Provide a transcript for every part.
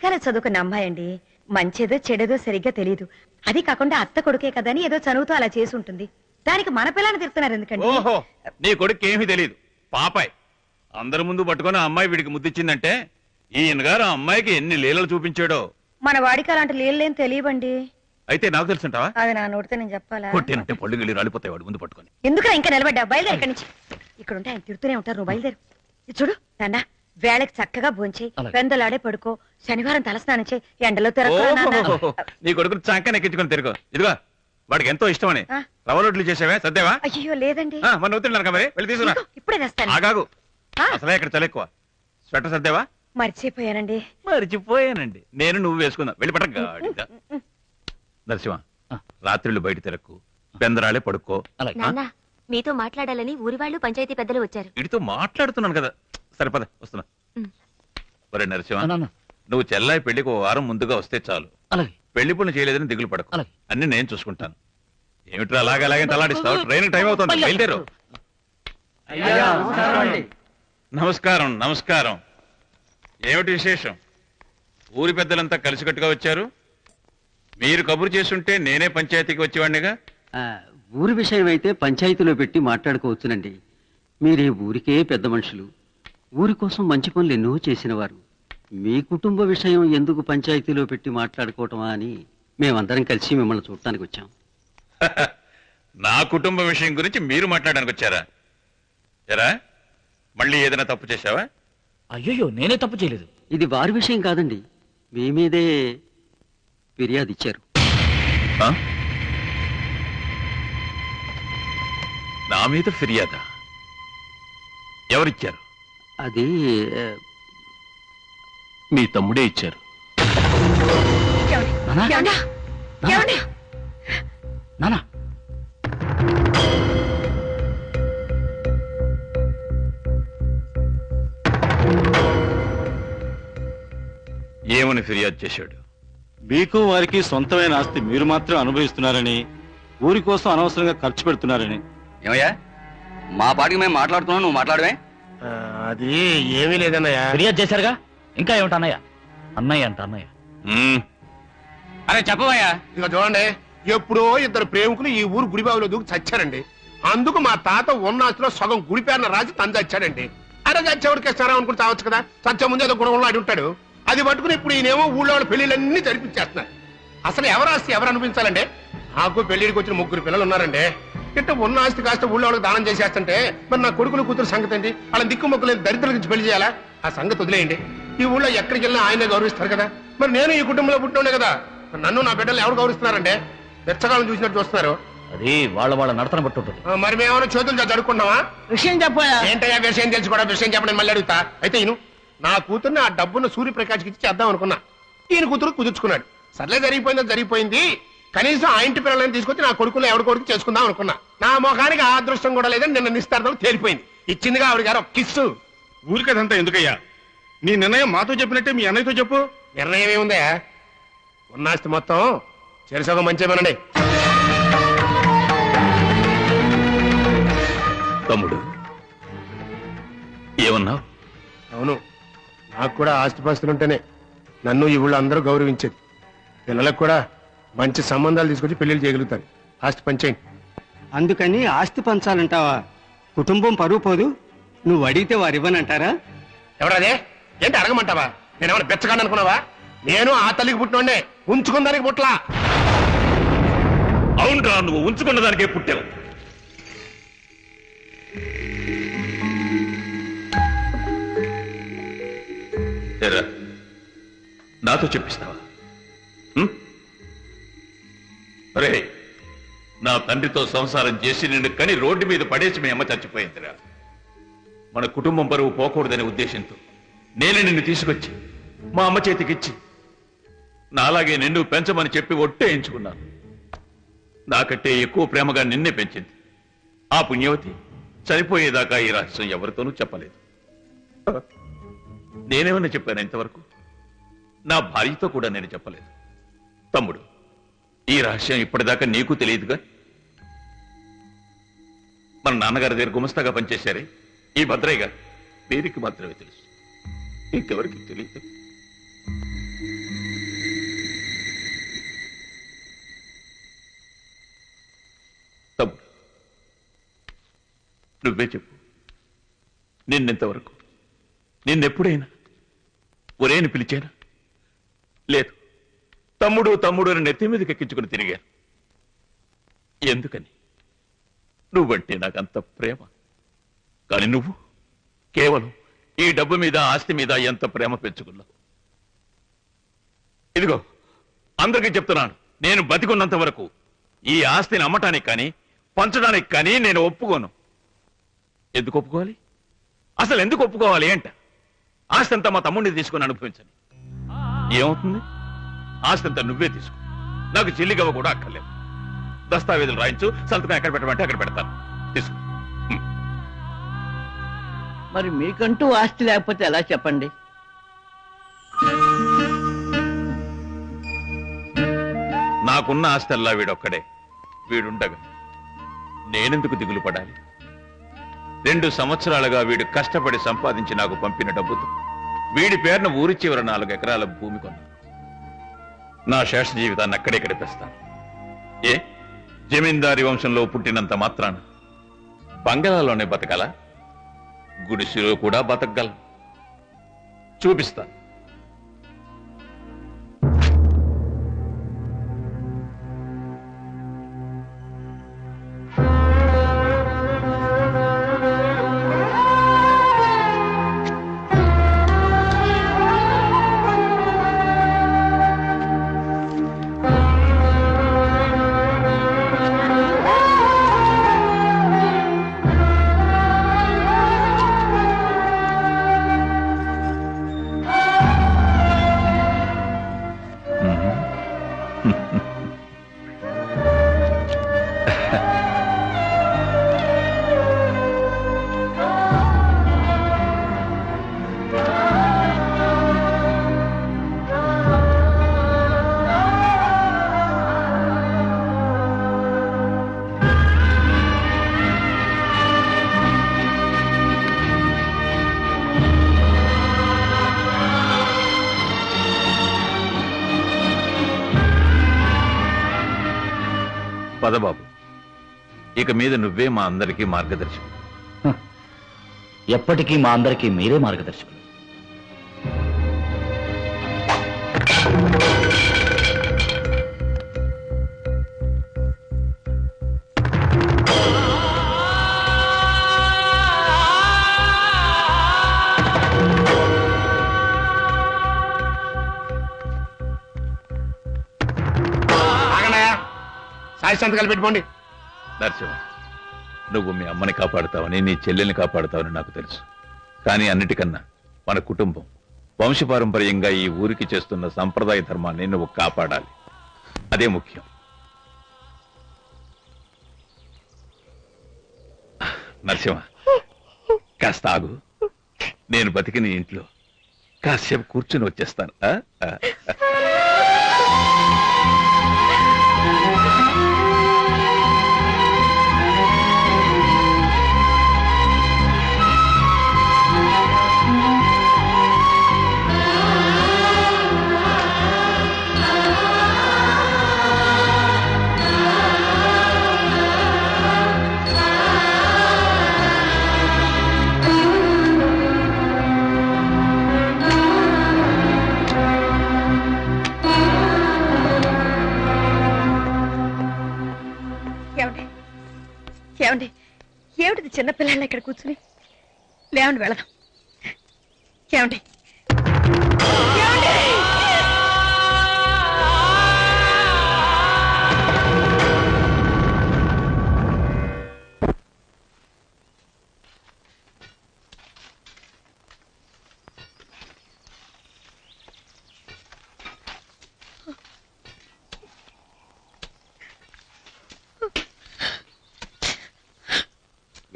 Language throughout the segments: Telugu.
కళాశాల చదువుకున్న అమ్మాయి అండి. మంచేదో చెడేదో సరిగ్గా తెలియదు. అది కాకుండా అత్త కొడుకే కదా అని ఏదో చదువుతూ అలా చేసి ఉంటుంది. దానికి మన పిల్లని తిరుగుతున్నారు ఎందుకండి? ఓహో, నీ కొడుకు ఏమీ తెలియదు, పాపాయ్. అందరి ముందు పట్టుకుని అమ్మాయి వీడికి ముద్దిచ్చిందంటే ఈయన గారు ఆ అమ్మాయికి ఎన్ని లీలలు చూపించాడో. మన వాడికి అలాంటి లేని తెలియబండి. అయితే నాకు తెలుసుంటావా? అది నా నోటితో నేను చెప్పాలా? కొట్టేనంటే పళ్ళు గిళ్ళు రాలిపోతాయి వాడు ముందు పట్టుకొని. ఎందుకు ఇంకా నిలబడ్డా? బయలుదేరు ఇక్కడి నుంచి. ఇక్కడ ఉంటే ఆయన తిడుతూనే ఉంటారు, నువ్వు బయలుదేరు. ఇది చూడు నాన్న, వేళకి చక్కగా భోంచేయి, పెందలాడే పడుకో, శనివారం తలస్నానం చేయి, ఎండలో ఓహో, నీ కొడుకుని చంకన ఎక్కించుకొని తిరుగు. ఇదిగో వాడికి ఎంతో ఇష్టమని రవ్వ రొట్లు చేసావే, సర్దేవా? అయ్యో లేదండి, మన అవుతున్నాను మరి, వెళ్ళి తీసుకురా. ఇప్పుడే తెస్తాను. ఆగాగు, అసలే ఇక్కడ చలి ఎక్కువ. స్వెటర్ సర్దేవా? మర్చిపోయానండి. మర్చిపోయానండి. నేను నువ్వు వేసుకుందా, వెళ్ళి పట్టగా. నరసింహ, రాత్రిళ్ళు బయట తిరక్కు, బెందరాలే పడుకో. మీతో మాట్లాడాలని ఊరి వాళ్ళు పంచాయతీ పెద్దలు వచ్చారు. వీడితో మాట్లాడుతున్నాను కదా, సరిపద వస్తున్నా. ఒరే నరసింహ, నువ్వు చెల్లాయి పెళ్లికి ఓ వారం ముందుగా వస్తే చాలు. పెళ్లి పనులు చేయలేదని దిగులు పడకు, అన్ని నేను చూసుకుంటాను. ఏమిట్రా అలాగే తలాడిస్తావు? ట్రైన్ టైం అవుతుంది, బయలుదేరు. నమస్కారం. నమస్కారం. ఏమిటి విశేషం? ఊరి పెద్దలంతా కలిసికట్టుగా వచ్చారు. మీరు కబురు చేస్తుంటే నేనే పంచాయతీకి వచ్చేవాడినిగా. ఊరి విషయం అయితే పంచాయతీలో పెట్టి మాట్లాడుకోవచ్చునండి. మీరే ఊరికే పెద్ద మనుషులు, ఊరి కోసం మంచి పనులు ఎన్నో చేసిన వారు. మీ కుటుంబ విషయం ఎందుకు పంచాయతీలో పెట్టి మాట్లాడుకోవటమా అని మేమందరం కలిసి మిమ్మల్ని చూడటానికి వచ్చాం. నా కుటుంబ విషయం గురించి మీరు మాట్లాడడానికి వచ్చారా? ఎరా, మళ్ళీ ఏదైనా తప్పు చేశావా? అయ్యో, నేనే తప్పు చేయలేదు. ఇది వారి విషయం కాదండి, మీ మీదే ఫిర్యాదు ఇచ్చారు. నా మీద ఫిర్యాదా? ఎవరిచ్చారు? అది మీ తమ్ముడే ఇచ్చారు. నానా, ఏమని ఫిర్యాదు చేశాడు? మీకు వారికి సొంతమైన ఆస్తి మీరు మాత్రం అనుభవిస్తున్నారని, ఊరి కోసం అనవసరంగా ఖర్చు పెడుతున్నారని. ఏమయ్యా, మా పాటికి మేము మాట్లాడుతున్నాం, నువ్వు మాట్లాడమే. అది ఏమీ లేదన్నయ్య. ఫిర్యాదు చేశారుగా, ఇంకా ఏమిటి అన్నయ్య? అన్నయ్య అంట అన్నయ్య. అరే చెప్పవయ్యా. ఇక చూడండి, ఎప్పుడో ఇద్దరు ప్రేమికులు ఈ ఊరు గుడిబావిలో దూకి చచ్చారండి. అందుకు మా తాత ఉన్న ఆస్తిలో సగం గుడి పేరున రాసి తను చచ్చాడండి. అరే చచ్చేవాడికి ఇస్తారా అనుకుని చావచ్చు కదా, చచ్చే ముందు ఏదో గుణంలో ఆడి ఉంటాడు. అది పట్టుకుని ఇప్పుడు ఈయనేమో ఊళ్ళో వాళ్ళ పెళ్లిళ్ళన్నీ జరిపించేస్తున్నారు. అసలు ఎవరు ఆస్తి ఎవరు అనిపించాలండి? నాకు పెళ్లిడికి వచ్చిన 3 పిల్లలు ఉన్నారండి. ఇట్ట ఉన్న ఆస్తి కాస్త ఊళ్ళో వాళ్ళకి దానం చేసేస్తుంటే మరి నా కొడుకులు కూతురు సంగతి ఏంటి? వాళ్ళని దిక్కు మొక్కలేని దరిద్రుల నుంచి పెళ్లి చేయాలా? ఆ సంగతి వదిలేయండి. ఈ ఊళ్ళో ఎక్కడికి వెళ్ళినా ఆయనే గౌరవిస్తారు కదా. మరి నేను ఈ కుటుంబంలో పుట్టినే కదా, నన్ను నా బిడ్డలు ఎవరు గౌరవిస్తున్నారంటే వెచ్చగాలను చూసినట్టు చూస్తున్నారు. అది వాళ్ళ నడతన బట్టి ఉంటుంది. మరి మేమేమైనా చేతులు జరుపుకుంటామా? విషయం చెప్పాయా? ఏంటయ్యా విషయం తెలిసి కూడా విషయం చెప్పడం మళ్ళీ అడుగుతా. అయితే ఈయన నా కూతుర్ని ఆ డబ్బును సూర్యప్రకాష్కి ఇచ్చి చేద్దాం అనుకున్నా. ఈయన కూతురు కుదుర్చుకున్నాడు. సర్లే, జరిగిపోయింది. కనీసం ఆ ఇంటి పిల్లలని తీసుకొచ్చి నా కొడుకులు ఎవరి కొడుకు చేసుకుందాం అనుకున్నా. నా మొఖానికి ఆ అదృష్టం కూడా లేదని నిన్న నిస్తార్థం తేలిపోయింది. ఇచ్చిందిగా ఆవిడ గారు కిస్సు. ఊరికదంతా ఎందుకయ్యా? నీ నిర్ణయం మాతో చెప్పినట్టే మీ అన్నయ్యతో చెప్పు. నిర్ణయం ఏముందా? ఉన్నాస్తి మొత్తం చెరుసగం మంచిమనండి. తమ్ముడు ఏమన్నావు? అవును, నాకు కూడా ఆస్తిపాస్తులుంటేనే నన్ను ఈ ఊళ్ళో అందరూ గౌరవించేది. పిల్లలకు కూడా మంచి సంబంధాలు తీసుకొచ్చి పెళ్లిళ్ళు చేయగలుగుతారు. ఆస్తి పంచేయండి. అందుకని ఆస్తి పంచాలంటావా? కుటుంబం పరువు పోదు. నువ్వు అడిగితే వారు ఇవ్వనంటారా? ఎవరదే? ఏంటి అడగమంటావా? నేనేమన్నా బెచ్చగాని అనుకున్నావా? నేను ఆ తల్లికి పుట్టినోడే, ఉంచుకున్నదానికి పుట్లా. అవునరా, నువ్వు ఉంచుకున్న దానికే పుట్టావు. నాతో చెప్పిస్తావా? అరే, నా తండ్రితో సంసారం చేసి నిన్ను కని రోడ్డు మీద పడేసి మీ అమ్మ చచ్చిపోయిందిరా. మన కుటుంబం బరువు పోకూడదనే ఉద్దేశంతో నేనే నిన్ను తీసుకొచ్చి మా అమ్మ చేతికిచ్చి నాలాగే నిన్ను పెంచమని చెప్పి ఒట్టేయించుకున్నాను. నాకంటే ఎక్కువ ప్రేమగా నిన్నే పెంచింది. ఆ పుణ్యవతి చనిపోయేదాకా ఈ రహస్యం ఎవరితోనూ చెప్పలేదు. నేనేమన్నా చెప్పాను ఇంతవరకు? నా భార్యతో కూడా నేను చెప్పలేదు. తమ్ముడు, ఈ రహస్యం ఇప్పటిదాకా నీకు తెలియదుగా. మన నాన్నగారి దగ్గర గుమస్తాగా పనిచేశారే ఈ భద్రయ్య గారు, వీరికి మాత్రమే తెలుసు, ఇంకెవరికి తెలియదు. నువ్వే చెప్పు, నిన్నెంతవరకు నిన్నెప్పుడైనా ఒరేని పిలిచానా? లేదు, తమ్ముడు తమ్ముడు అని నెత్తి మీదకి ఎక్కించుకుని తిరిగాను. ఎందుకని? నువ్వంటే నాకంత ప్రేమ. కానీ నువ్వు కేవలం ఈ డబ్బు మీద, ఆస్తి మీద ఎంత ప్రేమ పెంచుకున్నావు. ఇదిగో అందరికీ చెప్తున్నాను, నేను బతికున్నంత వరకు ఈ ఆస్తిని అమ్మటానికి కానీ పంచడానికి కానీ నేను ఒప్పుకోను. ఎందుకు ఒప్పుకోవాలి? అసలు ఎందుకు ఒప్పుకోవాలి అంట? ఆస్తి అంతా మా తమ్ముడిని తీసుకుని అనుభవించని ఏమవుతుంది? ఆస్తి అంతా నువ్వే తీసుకో, నాకు చెల్లిగవ్వ కూడా అక్కర్లేదు. దస్తావేజులు రాయించు, సంతకం ఎక్కడ పెట్టమంటే అక్కడ పెడతాను. తీసుకో. మరి మీకంటూ ఆస్తి లేకపోతే ఎలా చెప్పండి? నాకున్న ఆస్తల్లా వీడొక్కడే. వీడుండగా నేనెందుకు దిగులు పడాలి? 2 సంవత్సరాలుగా వీడు కష్టపడి సంపాదించి నాకు పంపిన డబ్బుతో వీడి పేరున ఊరి చివర 4 ఎకరాల భూమి కొన్నాను. నా శేష జీవితాన్ని అక్కడే గడిపేస్తాను. ఏ జమీందారి వంశంలో పుట్టినంత మాత్రాన బంగళాలోనే బతకాల? గుడిసెలో కూడా బతకగలను. చూపిస్తాను. పదబాబు, ఇక మీద నువ్వే మా అందరికీ మార్గదర్శకుడు. ఎప్పటికీ మా అందరికీ మీరే మార్గదర్శకులు. సాయి సంతకాలు పెట్టుకోండి. నరసింహ, నువ్వు మీ అమ్మని కాపాడుతావని, నీ చెల్లెల్ని కాపాడుతావని నాకు తెలుసు. కానీ అన్నిటికన్నా మన కుటుంబం వంశపారంపర్యంగా ఈ ఊరికి చేస్తున్న సంప్రదాయ ధర్మాన్ని నువ్వు కాపాడాలి. అదే ముఖ్యం. నరసింహ, కాస్త ఆగు. నేను బతికిన ఇంట్లో కాసేపు కూర్చుని వచ్చేస్తాను. ఏమండి, ఏమిటిది చిన్నపిల్లలు ఇక్కడ కూర్చుని? లేవండి, వెళదాం. ఏమండి,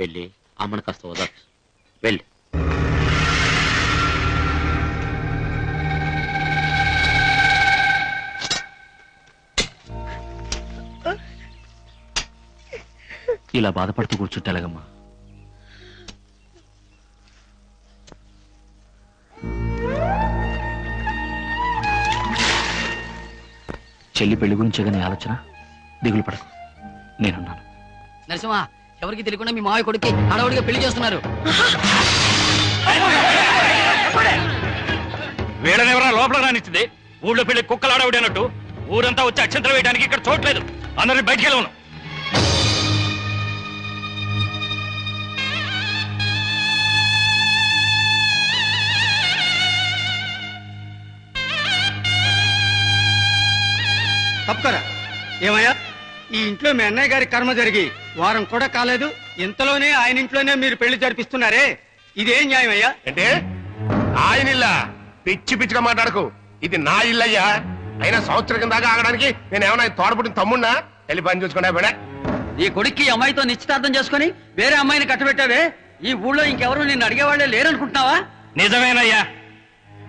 వెళ్ళి అమ్మను కాస్త వదచ్చు. వెళ్ళి ఇలా బాధపడుతూ కూర్చుంటే ఎలాగమ్మా? చెల్లి పెళ్లి గురించే కానీ ఆలోచన. దిగులు పడకు, నేనున్నాను. నరసింహ, ఎవరికి తెలియకుండా మీ మావయ్య కొడుకు హడావుడిగా పెళ్లి చేస్తున్నారు. వీళ్ళనెవరా లోపల రానిచ్చింది? ఊళ్ళో పెళ్లి కుక్కలు ఆడవిడి అన్నట్టు ఊరంతా వచ్చి అక్షంతలు వేయడానికి ఇక్కడ చూడలేదు. అందరిని బయటికి వెళ్ళను. తప్పుకరా. ఏమయ్యా, ఈ ఇంట్లో మీ అన్నయ్య గారి కర్మ జరిగి వారం కూడా కాలేదు, ఇంతలోనే ఆయన ఇంట్లోనే మీరు పెళ్లి జరిపిస్తున్నారే, ఇదేం న్యాయం అయ్యా? అంటే ఆయన ఇల్లా? పిచ్చి పిచ్చిగా మాట్లాడకు, ఇది నా ఇల్లయ్యా. అయినా సంవత్సరం కింద ఆగడానికి నేను ఏమన్నా తోడపుట్టిన తమ్ముడినా? వెళ్ళి పని చూసుకున్నా బడా. ఈ కొడుక్కి అమ్మాయితో నిశ్చితార్థం చేసుకుని వేరే అమ్మాయిని కట్టబెట్టావే, ఈ ఊళ్ళో ఇంకెవరు నిన్ను అడిగేవాళ్లే లేరనుకుంటున్నావా? నిజమేనయ్యా,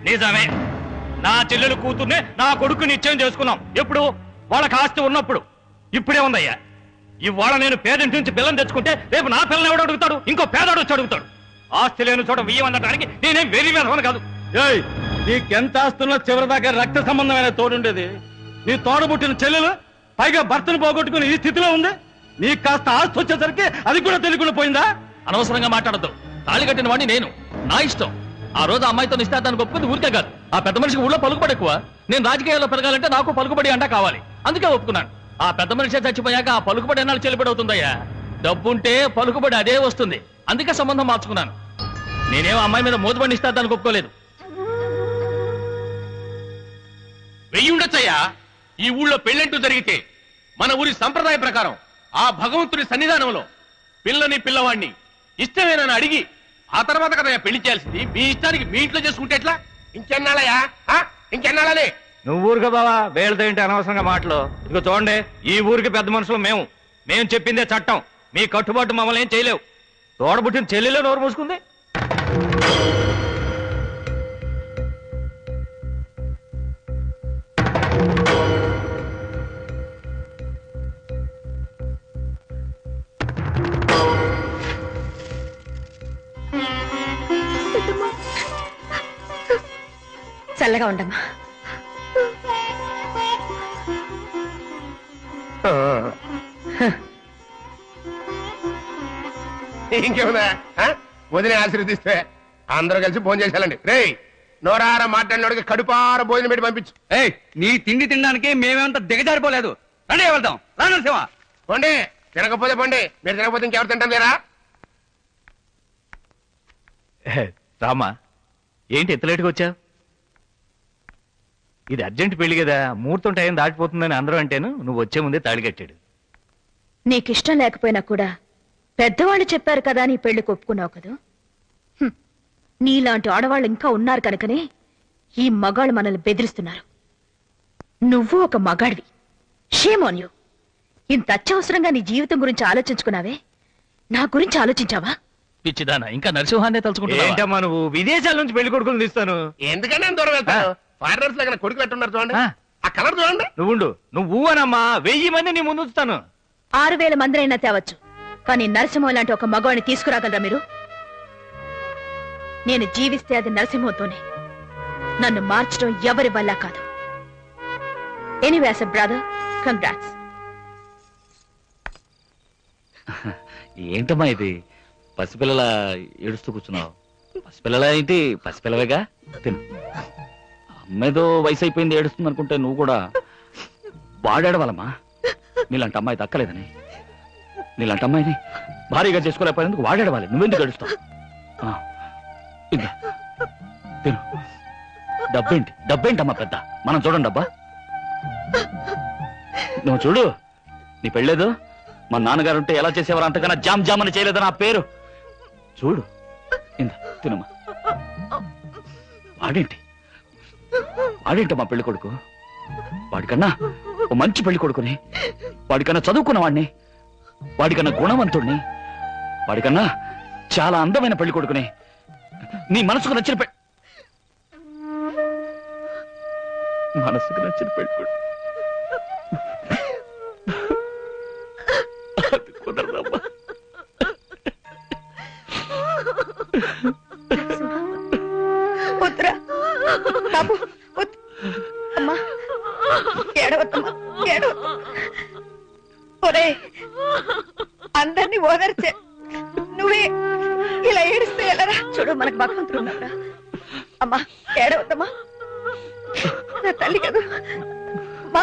నిజమే. నా చెల్లెలు కూతుర్నే నా కొడుకు నిశ్చయం చేసుకున్నాం. ఎప్పుడు? వాళ్ళకి ఆస్తి ఉన్నప్పుడు. ఇప్పుడే ఉందయ్యా. ఇవాళ నేను పేదింటి నుంచి పిల్లని తెచ్చుకుంటే రేపు నా పిల్లని ఎవడు అడుగుతాడు? ఇంకో పేదోడు వచ్చి అడుగుతాడు. ఆస్తి లేని చోట వియ్యమనడానికి నేనేం వెరీ వేదవని కాదు. నీకెంత ఆస్తున్నా చివరిదాకా రక్త సంబంధమైన తోడుండేది. నీ తోడబుట్టిన చెల్లెలు పైగా భర్తను పోగొట్టుకుని ఈ స్థితిలో ఉంది. నీకు కాస్త ఆస్తి వచ్చేసరికి అది కూడా తెలియకుండా పోయిందా? అనవసరంగా మాట్లాడద్దు. తాళి కట్టిన వాడిని నేను, నా ఇష్టం. ఆ రోజు అమ్మాయితో నిశ్చితార్థానికి ఒప్పుకుంది ఊరికే కాదు. ఆ పెద్ద మనిషికి ఊళ్ళో పలుకుబడి ఎక్కువ. నేను రాజకీయాల్లో పెరగాలంటే నాకు పలుకుబడి అంటా కావాలి. అందుకే ఒప్పుకున్నాను. ఆ పెద్ద మనిషి చచ్చిపోయాక ఆ పలుకుబడి ఎన్నాళ్ళు చెల్లిబడి అవుతుందయ్యా? డబ్బుంటే పలుకుబడి అదే వస్తుంది. అందుకే సంబంధం మార్చుకున్నాను. నేనేమో అమ్మాయి మీద మోతుబడి నిశ్చితార్థానికి ఒప్పుకోలేదు. వెయ్యి ఉండొచ్చయ్యా. ఈ ఊళ్ళో పెళ్ళంటూ జరిగితే మన ఊరి సంప్రదాయ ప్రకారం ఆ భగవంతుడి సన్నిధానంలో పిల్లని పిల్లవాడిని ఇష్టమేనని అడిగి ఆ తర్వాత కదా పెళ్లి చేయాల్సింది. మీ ఇష్టానికి మీ ఇంట్లో చేసుకుంటే ఎట్లా? ఇంకెన్నాళ్ళయ్యా? ఇంకెన్నాళ్ళని? నువ్వు ఊరుగా బావా, వేళతో ఏంటి అనవసరంగా మాటలు. ఇదిగో చూడండి, ఈ ఊరికి పెద్ద మనుషులు మేము చెప్పిందే చట్టం. మీ కట్టుబాటు మమ్మల్ని ఏం చేయలేవు. తోడబుట్టిన చెల్లెలే నోరు మూసుకుంది. చల్లగా ఉండమ్మా. ఇంకేముందా? వదిలే ఆశీర్వదిస్తే అందరూ కలిసి భోజనం చేసేయాలండి. రేయ్, నోరార మాట్లాడినోడికి కడుపార భోజనం పెట్టి పంపించు. నీ తిండి తినడానికి మేమేమంత దిగజారిపోలేదు. రండి వెళ్దాం. రానరసింహ, పండి. తినకపోతే పండి, మీరు తినకపోతే ఇంకెవరు తింటాం లేరా? రామా, ఏంటి ఎంత లేటుగా వచ్చావు? ఇది అర్జెంట్ పెళ్లి కదా, ముహూర్తం టైం దాటిపోతుందని అందరూ అంటేను నువ్వు వచ్చే ముందే తాళి కట్టాడు. నీకిష్టం లేకపోయినా కూడా పెద్దవాళ్ళు చెప్పారు కదా నీ పెళ్లికి ఒప్పుకున్నావు కదా. నీలాంటి ఆడవాళ్ళు ఇంకా ఉన్నారు కనుకనే ఈ మగాళ్ళు మనల్ని బెదిరిస్తున్నారు. నువ్వు ఒక మగాడివి. Shame on you. ఇంత అత్యవసరంగా నీ జీవితం గురించి ఆలోచించుకున్నావే, నా గురించి ఆలోచించావా? పిచ్చిదానా, ఇంకా నరసింహాన్నే తలుచుకుంటా. ఏంటమ్మా నువ్వు? విదేశాల నుంచి పెళ్లి కొడుకులు తీస్తాను. ఎందుకంటే నేను దూరం వెళ్తాను. ఫారినర్స్ దగ్గర కొడుకు పెట్టున్నారు చూడండి. ఆ కలర్ చూడండి. నువ్వు అనమ్మా, 1000 మంది నీ ముందు ఉంచుతాను. 6000 మందిరైనా తేవచ్చు, కానీ నరసింహం లాంటి ఒక మగవాడిని తీసుకురాగలరా మీరు? నేను జీవిస్తే అది నరసింహంతోనే. నన్ను మార్చడం ఎవరి వల్ల కాదు. Anyway as a brother, congrats. ఏంటమ్మా ఇది? పసిపిల్లల ఏడుస్తూ కూర్చున్నావు. పసిపిల్లల ఏంటి? పసిపిల్లవేగా, తిను. అమ్మాయితో వయసు అయిపోయింది ఏడుస్తుంది అనుకుంటే నువ్వు కూడా వాడేడవాలమ్మా. నీలాంటి అమ్మాయి దక్కలేదని, నీలాంటి అమ్మాయిని భారీగా చేసుకోలేకపోయినందుకు వాడేడవాలి. నువ్వెందుకు ఏడుస్తావు? ఇంకా తిను. డబ్బేంటమ్మా పెద్ద, మనం చూడండి డబ్బా. నువ్వు చూడు, నీ పెళ్ళేదు మా నాన్నగారు ఉంటే ఎలా చేసేవారు, అంతకన్నా జామ్ జామ్ అని చేయలేదు నా పేరు. చూడు, ఇందా తినమ్మా. వాడేంటమ్మా పెళ్లి కొడుకు? వాడికన్నా ఓ మంచి పెళ్లి కొడుకుని, వాడికన్నా చదువుకున్న వాడిని, వాడికన్నా గుణవంతుడిని, వాడికన్నా చాలా అందమైన పెళ్లి కొడుకుని, నీ మనసుకు నచ్చిన పెళ్లి కొడుకు కుదరదమ్మా. వద్దురా బాబు, వద్దు. అమ్మా ఏడవద్దమ్మా, ఏడవద్దు. ఒరే అందరినీ ఓదర్చే నువ్వే ఇలా ఏడిస్తే ఎలారా? చూడు మనకు భగవంతుడు ఉన్నారా? అమ్మా ఏడవద్దమ్మా, నా తల్లి కదా. అమ్మా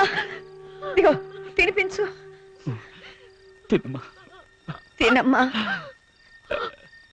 ఇదిగో తినిపించు. తినమ్మా.